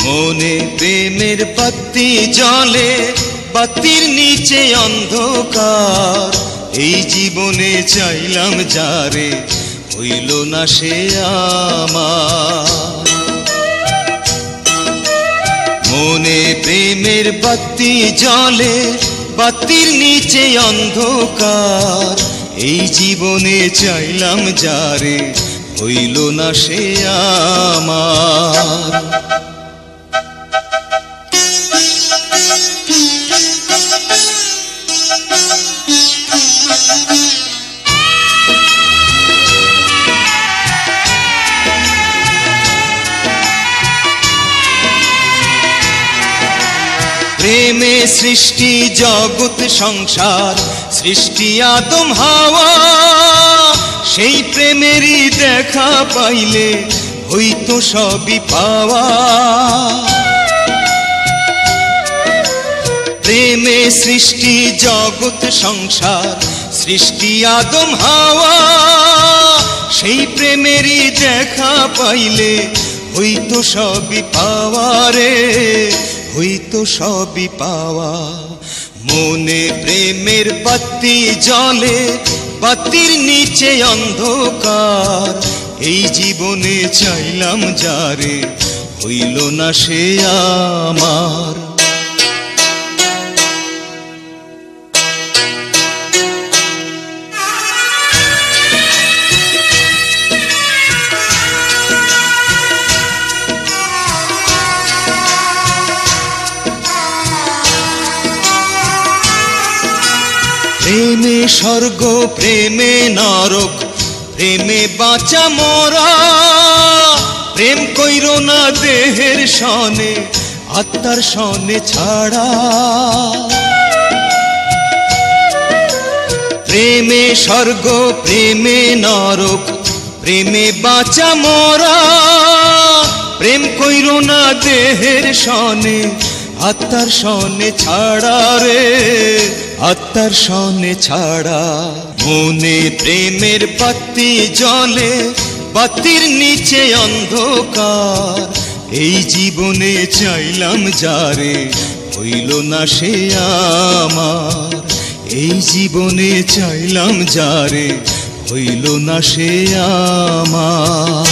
মনে প্রেমের বাতি জ্বলে, বাতির নিচে অন্ধকার। এই জীবনে চাইলাম যারে, হইল না সে আমার। মনে প্রেমের বাতি জ্বলে, বাতির নিচে অন্ধকার। এই জীবনে চাইলাম যারে, হইল না সে আমার। প্রেমে সৃষ্টি জগৎ সংসার, সৃষ্টি আদম হাওয়া। সেই প্রেমেরই দেখা পাইলে হইতো সবই পাওয়া। প্রেমে সৃষ্টি জগৎ সংসার, সৃষ্টি আদম হাওয়া। সেই প্রেমেরই দেখা পাইলে হইতো সবই পাওয়া রে, হইতো সবই পাওয়া। মনে প্রেমের বাতি জ্বলে, বাতির নিচে অন্ধকার। এই জীবনে চাইলাম যারে, হইল না সে আমার। প্রেমে স্বর্গ, প্রেমে নরক, প্রেমে বাঁচা মরা। প্রেম কইর না দেহের সনে, আত্মার সনে ছাড়া। প্রেমে স্বর্গ, প্রেমে নরক, প্রেমে বাঁচা মরা। প্রেম কইর না দেহের সনে, আত্মার সনে ছাড়া রে, আত্মার সনে ছাড়া। মনে প্রেমের বাতি জ্বলে, বাতির নিচে অন্ধকার। এই জীবনে চাইলাম যারে, হইল না সে আমার। এই জীবনে চাইলাম যারে, হইল না সে আমার।